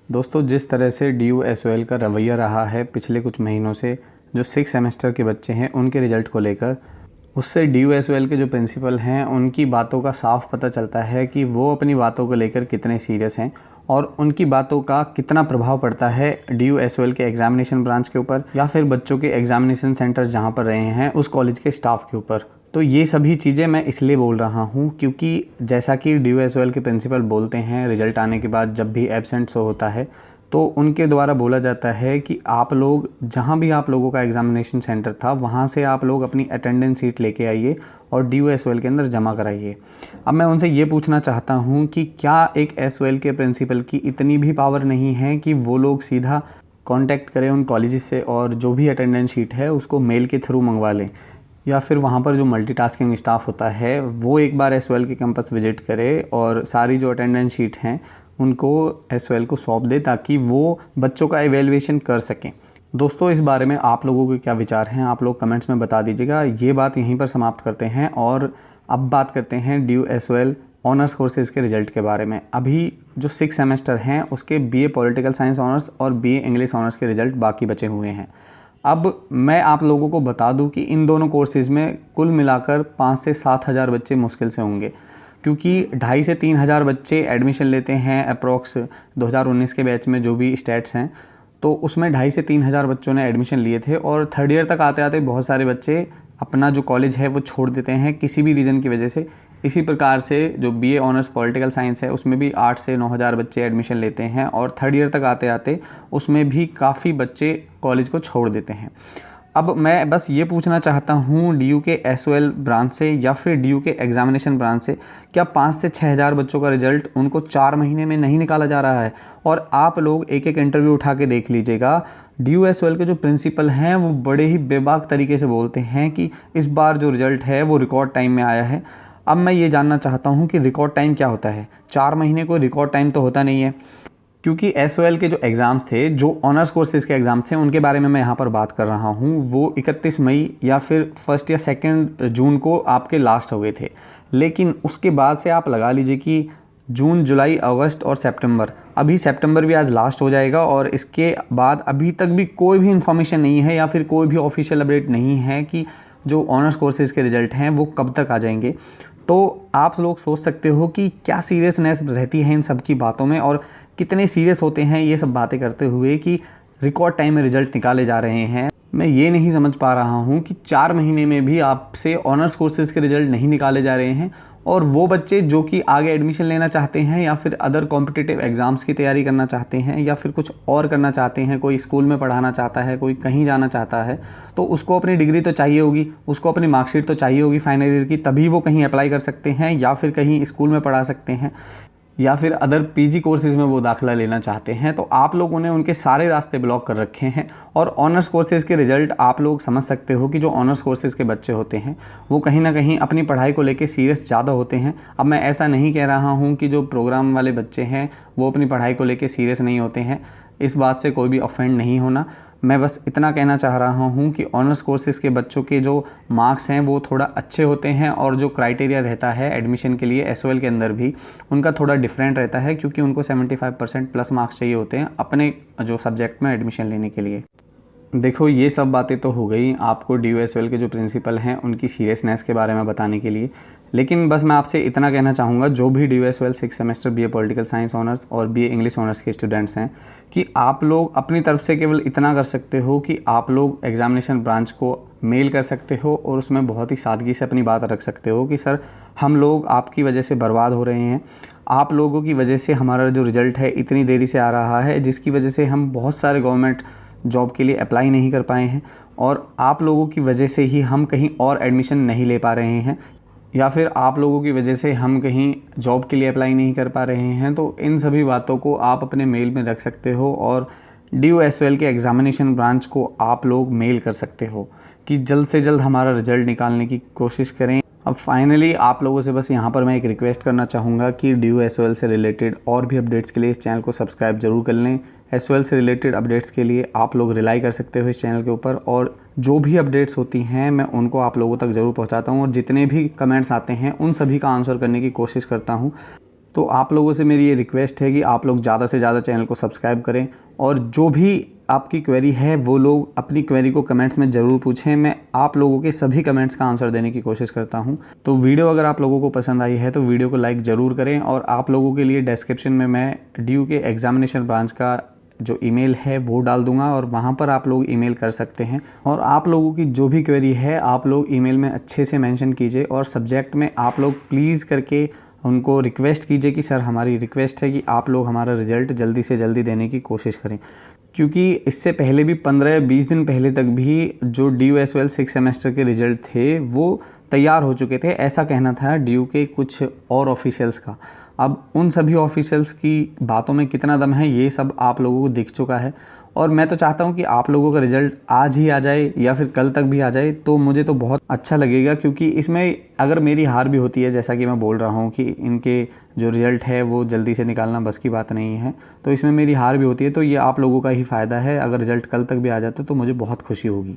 दोस्तों, जिस तरह से DU-SOL का रवैया रहा है पिछले कुछ महीनों से, जो 6 सेमेस्टर के बच्चे हैं उनके रिज़ल्ट को लेकर, उससे DU-SOL के जो प्रिंसिपल हैं उनकी बातों का साफ पता चलता है कि वो अपनी बातों को लेकर कितने सीरियस हैं और उनकी बातों का कितना प्रभाव पड़ता है DU-SOL के एग्ज़ामिनेशन ब्रांच के ऊपर या फिर बच्चों के एग्ज़ामिनेशन सेंटर्स जहाँ पर रहे हैं उस कॉलेज के स्टाफ के ऊपर। तो ये सभी चीज़ें मैं इसलिए बोल रहा हूँ क्योंकि जैसा कि DU-SOL के प्रिंसिपल बोलते हैं, रिज़ल्ट आने के बाद जब भी एब्सेंट शो होता है तो उनके द्वारा बोला जाता है कि आप लोग जहाँ भी आप लोगों का एग्ज़ामिनेशन सेंटर था वहाँ से आप लोग अपनी अटेंडेंस सीट लेके आइए और DU-SOL के अंदर जमा कराइए। अब मैं उनसे ये पूछना चाहता हूँ कि क्या एक SOL के प्रिंसिपल की इतनी भी पावर नहीं है कि वो लोग सीधा कांटेक्ट करें उन कॉलेजेस से और जो भी अटेंडेंस शीट है उसको मेल के थ्रू मंगवा लें, या फिर वहाँ पर जो मल्टीटास्किंग स्टाफ होता है वो एक बार SOL के कैंपस विज़िट करे और सारी जो अटेंडेंस शीट हैं उनको SOL को सौंप दे ताकि वो बच्चों का एवेल्युएशन कर सकें। दोस्तों, इस बारे में आप लोगों के क्या विचार हैं, आप लोग कमेंट्स में बता दीजिएगा। ये बात यहीं पर समाप्त करते हैं और अब बात करते हैं DU-SOL ऑनर्स कोर्सेज़ के रिज़ल्ट के बारे में। अभी जो 6 सेमेस्टर हैं उसके BA पॉलिटिकल साइंस ऑनर्स और BA इंग्लिश ऑनर्स के रिज़ल्ट बाकी बचे हुए हैं। अब मैं आप लोगों को बता दूं कि इन दोनों कोर्सेज़ में कुल मिलाकर 5 से 7 हज़ार बच्चे मुश्किल से होंगे, क्योंकि 2.5 से 3 हज़ार बच्चे एडमिशन लेते हैं अप्रॉक्स 2019 के बैच में जो भी स्टैट्स हैं, तो उसमें 2.5 से 3 हज़ार बच्चों ने एडमिशन लिए थे और थर्ड ईयर तक आते आते बहुत सारे बच्चे अपना जो कॉलेज है वो छोड़ देते हैं किसी भी रीज़न की वजह से। इसी प्रकार से जो BA ऑनर्स पॉलिटिकल साइंस है उसमें भी 8 से 9 हज़ार बच्चे एडमिशन लेते हैं और थर्ड ईयर तक आते आते उसमें भी काफ़ी बच्चे कॉलेज को छोड़ देते हैं। अब मैं बस ये पूछना चाहता हूँ DU के SOL ब्रांच से या फिर DU के एग्ज़ामिनेशन ब्रांच से, क्या 5 से 6 हज़ार बच्चों का रिज़ल्ट उनको 4 महीने में नहीं निकाला जा रहा है? और आप लोग एक एक इंटरव्यू उठा के देख लीजिएगा, DU-SOL के जो प्रिंसिपल हैं वो बड़े ही बेबाक तरीके से बोलते हैं कि इस बार जो रिज़ल्ट है वो रिकॉर्ड टाइम में आया है। अब मैं ये जानना चाहता हूँ कि रिकॉर्ड टाइम क्या होता है? 4 महीने कोई रिकॉर्ड टाइम तो होता नहीं है, क्योंकि SOL के जो एग्ज़ाम्स थे, जो ऑनर्स कोर्सेज़ के एग्ज़ाम थे, उनके बारे में मैं यहाँ पर बात कर रहा हूँ, वो 31 मई या फिर 1 या 2 जून को आपके लास्ट हो गए थे। लेकिन उसके बाद से आप लगा लीजिए कि जून, जुलाई, अगस्त और सितंबर, अभी सितंबर भी आज लास्ट हो जाएगा और इसके बाद अभी तक भी कोई भी इन्फॉर्मेशन नहीं है या फिर कोई भी ऑफिशियल अपडेट नहीं है कि जो ऑनर्स कोर्सेज़ के रिज़ल्ट हैं वो कब तक आ जाएंगे। तो आप लोग सोच सकते हो कि क्या सीरियसनेस रहती है इन सब की बातों में और कितने सीरियस होते हैं ये सब बातें करते हुए कि रिकॉर्ड टाइम में रिज़ल्ट निकाले जा रहे हैं। मैं ये नहीं समझ पा रहा हूँ कि 4 महीने में भी आपसे ऑनर्स कोर्सेज़ के रिज़ल्ट नहीं निकाले जा रहे हैं और वो बच्चे जो कि आगे एडमिशन लेना चाहते हैं या फिर अदर कॉम्पिटिटिव एग्ज़ाम्स की तैयारी करना चाहते हैं या फिर कुछ और करना चाहते हैं, कोई स्कूल में पढ़ाना चाहता है, कोई कहीं जाना चाहता है, तो उसको अपनी डिग्री तो चाहिए होगी, उसको अपनी मार्कशीट तो चाहिए होगी फाइनल ईयर की, तभी वो कहीं अप्लाई कर सकते हैं या फिर कहीं स्कूल में पढ़ा सकते हैं या फिर अदर PG कोर्सेज़ में वो दाखिला लेना चाहते हैं। तो आप लोगों ने उनके सारे रास्ते ब्लॉक कर रखे हैं और ऑनर्स कोर्सेज़ के रिज़ल्ट आप लोग समझ सकते हो कि जो ऑनर्स कोर्सेज़ के बच्चे होते हैं वो कहीं ना कहीं अपनी पढ़ाई को लेके सीरियस ज़्यादा होते हैं। अब मैं ऐसा नहीं कह रहा हूँ कि जो प्रोग्राम वाले बच्चे हैं वो अपनी पढ़ाई को लेके सीरियस नहीं होते हैं, इस बात से कोई भी ऑफेंड नहीं होना। मैं बस इतना कहना चाह रहा हूँ कि ऑनर्स कोर्सेज़ के बच्चों के जो मार्क्स हैं वो थोड़ा अच्छे होते हैं और जो क्राइटेरिया रहता है एडमिशन के लिए SOL के अंदर भी उनका थोड़ा डिफरेंट रहता है, क्योंकि उनको 75% प्लस मार्क्स चाहिए होते हैं अपने जो सब्जेक्ट में एडमिशन लेने के लिए। देखो, ये सब बातें तो हो गई आपको DU-SOL के जो प्रिंसिपल हैं उनकी सीरियसनेस के बारे में बताने के लिए, लेकिन बस मैं आपसे इतना कहना चाहूँगा जो भी DU-SOL 6 semester BA political science honours और BA इंग्लिश ऑनर्स के स्टूडेंट्स हैं कि आप लोग अपनी तरफ से केवल इतना कर सकते हो कि आप लोग एग्ज़ामिनेशन ब्रांच को मेल कर सकते हो और उसमें बहुत ही सादगी से अपनी बात रख सकते हो कि सर, हम लोग आपकी वजह से बर्बाद हो रहे हैं, आप लोगों की वजह से हमारा जो रिज़ल्ट है इतनी देरी से आ रहा है, जिसकी वजह से हम बहुत सारे गवर्नमेंट जॉब के लिए अप्लाई नहीं कर पाए हैं और आप लोगों की वजह से ही हम कहीं और एडमिशन नहीं ले पा रहे हैं या फिर आप लोगों की वजह से हम कहीं जॉब के लिए अप्लाई नहीं कर पा रहे हैं। तो इन सभी बातों को आप अपने मेल में रख सकते हो और DU-SOL के एग्ज़ामिनेशन ब्रांच को आप लोग मेल कर सकते हो कि जल्द से जल्द हमारा रिज़ल्ट निकालने की कोशिश करें। अब फाइनली आप लोगों से बस यहाँ पर मैं एक रिक्वेस्ट करना चाहूँगा कि DU-SOL से रिलेटेड और भी अपडेट्स के लिए इस चैनल को सब्सक्राइब जरूर कर लें। SOL से रिलेटेड अपडेट्स के लिए आप लोग रिलाई कर सकते हो इस चैनल के ऊपर और जो भी अपडेट्स होती हैं मैं उनको आप लोगों तक ज़रूर पहुँचाता हूँ और जितने भी कमेंट्स आते हैं उन सभी का आंसर करने की कोशिश करता हूँ। तो आप लोगों से मेरी ये रिक्वेस्ट है कि आप लोग ज़्यादा से ज़्यादा चैनल को सब्सक्राइब करें और जो भी आपकी क्वेरी है वो लोग अपनी क्वेरी को कमेंट्स में ज़रूर पूछें। मैं आप लोगों के सभी कमेंट्स का आंसर देने की कोशिश करता हूं। तो वीडियो अगर आप लोगों को पसंद आई है तो वीडियो को लाइक ज़रूर करें और आप लोगों के लिए डिस्क्रिप्शन में मैं DU के एग्जामिनेशन ब्रांच का जो ईमेल है वो डाल दूंगा और वहाँ पर आप लोग ईमेल कर सकते हैं। और आप लोगों की जो भी क्वेरी है आप लोग ईमेल में अच्छे से मेंशन कीजिए और सब्जेक्ट में आप लोग प्लीज़ करके उनको रिक्वेस्ट कीजिए कि सर हमारी रिक्वेस्ट है कि आप लोग हमारा रिज़ल्ट जल्दी से जल्दी देने की कोशिश करें, क्योंकि इससे पहले भी 15 या 20 दिन पहले तक भी जो DU-SOL 6 सेमेस्टर के रिज़ल्ट थे वो तैयार हो चुके थे, ऐसा कहना था DU के कुछ और ऑफिशियल्स का। अब उन सभी ऑफिशियल्स की बातों में कितना दम है ये सब आप लोगों को दिख चुका है और मैं तो चाहता हूँ कि आप लोगों का रिज़ल्ट आज ही आ जाए या फिर कल तक भी आ जाए तो मुझे तो बहुत अच्छा लगेगा, क्योंकि इसमें अगर मेरी हार भी होती है, जैसा कि मैं बोल रहा हूँ कि इनके जो रिज़ल्ट है वो जल्दी से निकालना बस की बात नहीं है, तो इसमें मेरी हार भी होती है तो ये आप लोगों का ही फ़ायदा है। अगर रिज़ल्ट कल तक भी आ जाता तो मुझे बहुत खुशी होगी।